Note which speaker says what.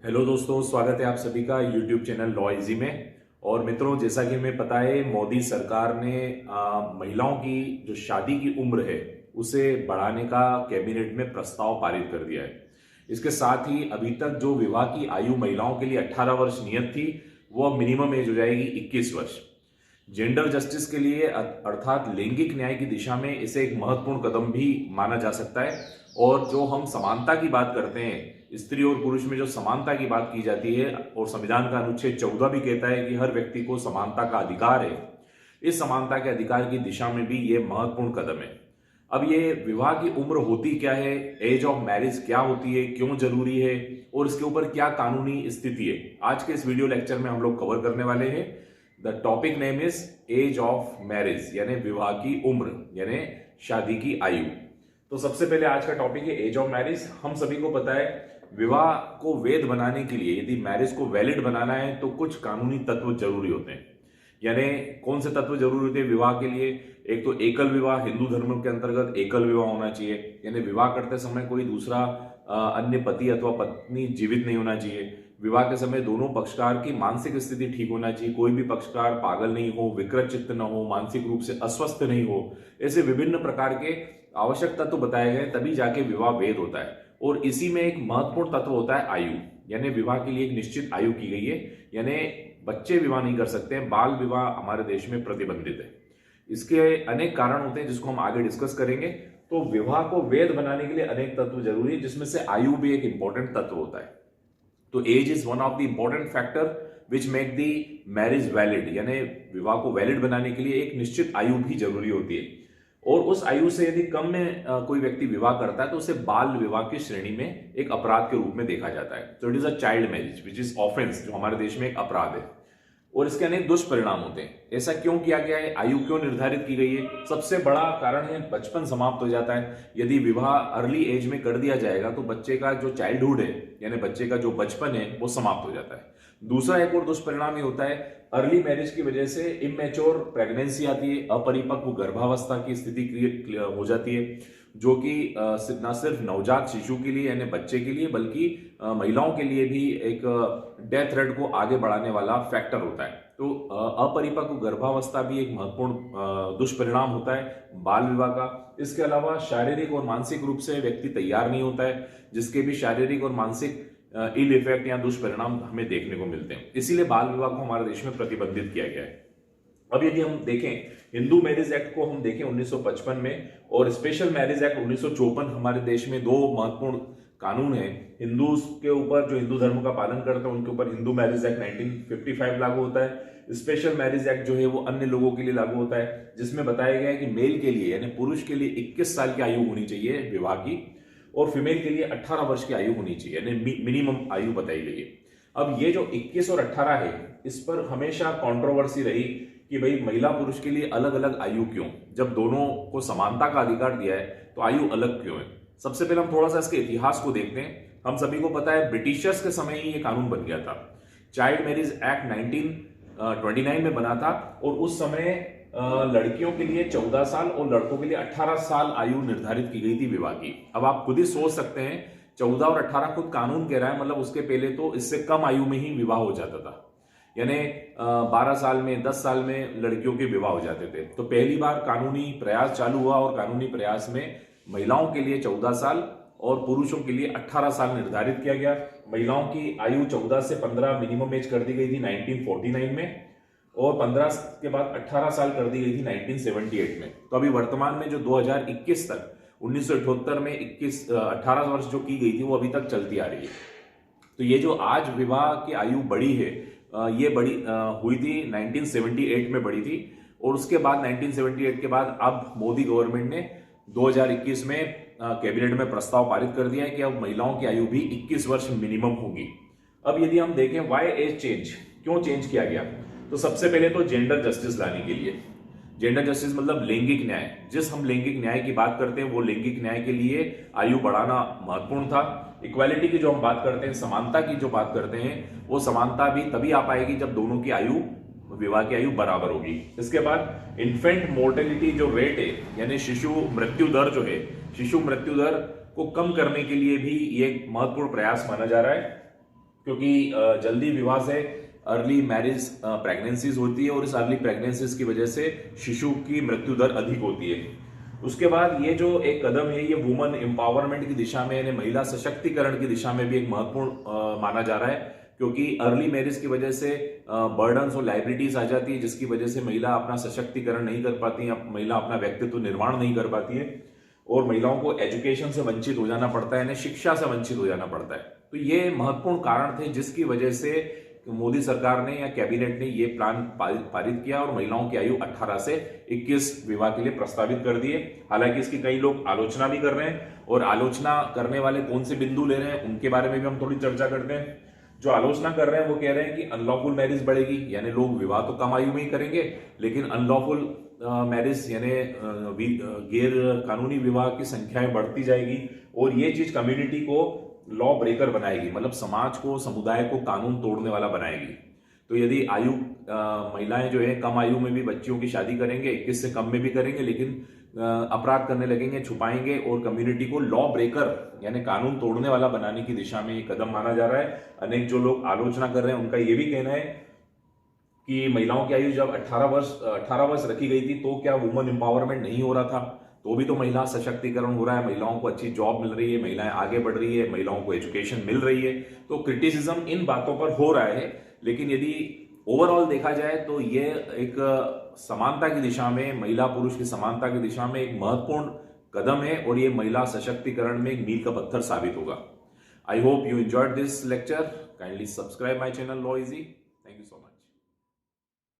Speaker 1: Hello दोस्तों, स्वागत है आप सभी का यूट्यूब चैनल लॉ इजी में। और मित्रों, जैसा कि हमें पता है, मोदी सरकार ने महिलाओं की जो शादी की उम्र है उसे बढ़ाने का कैबिनेट में प्रस्ताव पारित कर दिया है। इसके साथ ही अभी तक जो विवाह की आयु महिलाओं के लिए 18 वर्ष नियत थी, वो अब मिनिमम एज हो जाएगी 21 वर्ष। जेंडर जस्टिस के लिए अर्थात लैंगिक न्याय की दिशा में इसे एक महत्वपूर्ण कदम भी माना जा सकता है। और जो हम समानता की बात करते हैं, स्त्री और पुरुष में जो समानता की बात की जाती है, और संविधान का अनुच्छेद 14 भी कहता है कि हर व्यक्ति को समानता का अधिकार है, इस समानता के अधिकार की दिशा में भी ये महत्वपूर्ण कदम है। अब ये विवाह की उम्र होती क्या है, एज ऑफ मैरिज क्या होती है, क्यों जरूरी है, और इसके ऊपर क्या कानूनी स्थिति है, आज के इस वीडियो लेक्चर में हम लोग कवर करने वाले हैं। The topic name is age of marriage, यानी विवाह की उम्र, यानी शादी की आयु। तो सबसे पहले आज का टॉपिक है एज ऑफ मैरिज। हम सभी को पता है, विवाह को वैध बनाने के लिए, यदि मैरिज को वैलिड बनाना है, तो कुछ कानूनी तत्व जरूरी होते हैं। यानी कौन से तत्व जरूरी होते हैं विवाह के लिए? एक तो एकल विवाह, हिंदू धर्म के अंतर्गत एकल विवाह होना चाहिए, यानी विवाह करते समय कोई दूसरा अन्य पति अथवा पत्नी जीवित नहीं होना चाहिए। विवाह के समय दोनों पक्षकार की मानसिक स्थिति ठीक होना चाहिए, कोई भी पक्षकार पागल नहीं हो, विकृत चित्त न हो, मानसिक रूप से अस्वस्थ नहीं हो। ऐसे विभिन्न प्रकार के आवश्यक तत्व बताए गए, तभी जाके विवाह वैध होता है। और इसी में एक महत्वपूर्ण तत्व होता है आयु, यानी विवाह के लिए एक निश्चित आयु की गई है, यानी बच्चे विवाह नहीं कर सकते हैं, बाल विवाह हमारे देश में प्रतिबंधित है। इसके अनेक कारण होते हैं जिसको हम आगे डिस्कस करेंगे। तो विवाह को वैध बनाने के लिए अनेक तत्व जरूरी है, जिसमें से आयु भी एक इंपॉर्टेंट तत्व होता है। तो age is one of the important factor which make the marriage valid, यानी विवाह को वैलिड बनाने के लिए एक निश्चित आयु भी जरूरी होती है। और उस आयु से यदि कम में कोई व्यक्ति विवाह करता है, तो उसे बाल विवाह की श्रेणी में एक अपराध के रूप में देखा जाता है। तो it is a child marriage which is offence, जो हमारे देश में एक अपराध है। और इसके अनेक दुष्परिणाम होते हैं। ऐसा क्यों किया गया है, आयु क्यों निर्धारित की गई है? सबसे बड़ा कारण है बचपन समाप्त हो जाता है। यदि विवाह अर्ली एज में कर दिया जाएगा, तो बच्चे का जो चाइल्डहुड है, यानी बच्चे का जो बचपन है, वो समाप्त हो जाता है। दूसरा एक और दुष्परिणाम ये होता है, अर्ली मैरिज की वजह से इमेच्योर प्रेगनेंसी आती है, अपरिपक्व गर्भावस्था की स्थिति हो जाती है, जो कि न सिर्फ नवजात शिशु के लिए यानी बच्चे के लिए, बल्कि महिलाओं के लिए भी एक डेथ रेट को आगे बढ़ाने वाला फैक्टर होता है। तो अपरिपक्व गर्भावस्था भी एक महत्वपूर्ण दुष्परिणाम होता है बाल विवाह का। इसके अलावा शारीरिक और मानसिक रूप से व्यक्ति तैयार नहीं होता है, जिसके भी शारीरिक और मानसिक इल इफेक्ट या दुष्परिणाम हमें देखने को मिलते हैं। इसीलिए बाल विवाह को हमारे देश में प्रतिबंधित किया गया है। अब यदि हम देखें हिंदू मैरिज एक्ट को, हम देखें 1955 में, और स्पेशल मैरिज एक्ट 1954, हमारे देश में दो महत्वपूर्ण कानून है हिंदू के ऊपर, जो हिंदू धर्म का पालन करते हैं उनके ऊपर हिंदू मैरिज एक्ट 1955 लागू होता है। स्पेशल मैरिज एक्ट जो है वो अन्य लोगों के लिए लागू होता है, जिसमें बताया गया है कि मेल के लिए यानी पुरुष के लिए 21 साल की आयु होनी चाहिए विवाह की, और फीमेल के लिए 18 वर्ष की आयु होनी चाहिए, यानी मिनिमम आयु बताई गई है। अब ये जो 21 और 18 है, इस पर हमेशा कंट्रोवर्सी रही कि भाई महिला पुरुष के लिए अलग अलग आयु क्यों, जब दोनों को समानता का अधिकार दिया है तो आयु अलग क्यों है? सबसे पहले हम थोड़ा सा इसके इतिहास को देखते हैं। हम सभी को पता है ब्रिटिशर्स के समय ही ये कानून बन गया था। चाइल्ड मैरिज एक्ट 1929 में बना था, और उस समय लड़कियों के लिए 14 साल और लड़कों के लिए 18 साल आयु निर्धारित की गई थी विवाह की। अब आप खुद ही सोच सकते हैं, 14 और 18 खुद कानून कह रहा है, मतलब उसके पहले तो इससे कम आयु में ही विवाह हो जाता था, यानी 12 साल में 10 साल में लड़कियों के विवाह हो जाते थे। तो पहली बार कानूनी प्रयास चालू हुआ, और कानूनी प्रयास में महिलाओं के लिए 14 साल और पुरुषों के लिए 18 साल निर्धारित किया गया। महिलाओं की आयु 14 से 15 मिनिमम एज कर दी गई थी 1949 में, और 15 के बाद 18 साल कर दी गई थी 1978 में। तो अभी वर्तमान में जो 2021 तक, 1978 में 18 वर्ष जो की गई थी, वो अभी तक चलती आ रही है। तो ये जो आज विवाह की आयु बढ़ी है, ये बड़ी हुई थी 1978 में बढ़ी थी, और उसके बाद 1978 के बाद अब मोदी गवर्नमेंट ने 2021 में कैबिनेट में प्रस्ताव पारित कर दिया है कि अब महिलाओं की आयु भी 21 वर्ष मिनिमम होगी। अब यदि हम देखें व्हाई एज चेंज, क्यों चेंज किया गया, तो सबसे पहले तो जेंडर जस्टिस लाने के लिए। जेंडर जस्टिस मतलब लैंगिक न्याय। जिस हम लैंगिक न्याय की बात करते हैं, वो लैंगिक न्याय के लिए आयु बढ़ाना महत्वपूर्ण था। इक्वालिटी की जो हम बात करते हैं, समानता की जो बात करते हैं, वो समानता भी तभी आ पाएगी जब दोनों की आयु, विवाह की आयु बराबर होगी। इसके बाद इन्फेंट मोर्टेलिटी जो रेट है, यानी शिशु मृत्यु दर जो है, शिशु मृत्यु दर को कम करने के लिए भी ये एक महत्वपूर्ण प्रयास माना जा रहा है। क्योंकि जल्दी विवाह से अर्ली मैरिज प्रेगनेंसीज होती है और इस अर्ली प्रेगनेंसीज की वजह से शिशु की मृत्यु दर अधिक होती है। उसके बाद ये जो एक कदम है ये वुमन एम्पावरमेंट की दिशा में यानी महिला सशक्तिकरण की दिशा में भी एक महत्वपूर्ण माना जा रहा है, क्योंकि अर्ली मैरिज की वजह से बर्डन्स और लाइबिलिटीज आ जाती है, जिसकी वजह से महिला अपना सशक्तिकरण नहीं कर पाती है, महिला अपना व्यक्तित्व निर्माण नहीं कर पाती है और महिलाओं को एजुकेशन से वंचित हो जाना पड़ता है, यानी शिक्षा से वंचित हो जाना पड़ता है। तो ये महत्वपूर्ण कारण थे जिसकी वजह से मोदी सरकार ने या कैबिनेट ने ये प्लान पारित किया और महिलाओं की आयु 18 से 21 विवाह के लिए प्रस्तावित कर दिए। हालांकि इसकी कई लोग आलोचना भी कर रहे हैं और आलोचना करने वाले कौन से बिंदु ले रहे हैं उनके बारे में भी हम थोड़ी चर्चा करते हैं। जो आलोचना कर रहे हैं वो कह रहे हैं कि अनलॉफुल मैरिज बढ़ेगी, यानी लोग विवाह तो कम आयु में ही करेंगे, लेकिन अनलॉफुल मैरिज यानी गैर कानूनी विवाह की संख्याएं बढ़ती जाएगी और ये चीज कम्युनिटी को लॉ ब्रेकर बनाएगी, मतलब समाज को, समुदाय को कानून तोड़ने वाला बनाएगी। तो यदि आयु महिलाएं जो है कम आयु में भी बच्चियों की शादी करेंगे, 21 से कम में भी करेंगे, लेकिन अपराध करने लगेंगे, छुपाएंगे और कम्युनिटी को लॉ ब्रेकर यानी कानून तोड़ने वाला बनाने की दिशा में एक कदम माना जा रहा है। अनेक जो लोग आलोचना कर रहे हैं उनका यह भी कहना है कि महिलाओं की आयु जब 18 वर्ष रखी गई थी तो क्या वुमन एम्पावरमेंट नहीं हो रहा था? तो भी तो महिला सशक्तिकरण हो रहा है, महिलाओं को अच्छी जॉब मिल रही है, महिलाएं आगे बढ़ रही है, महिलाओं को एजुकेशन मिल रही है। तो क्रिटिसिज्म इन बातों पर हो रहा है, लेकिन यदि ओवरऑल देखा जाए तो ये एक समानता की दिशा में, महिला पुरुष की समानता की दिशा में एक महत्वपूर्ण कदम है और ये महिला सशक्तिकरण में एक मील का पत्थर साबित होगा। I hope you enjoyed this lecture. Kindly subscribe my channel law easy.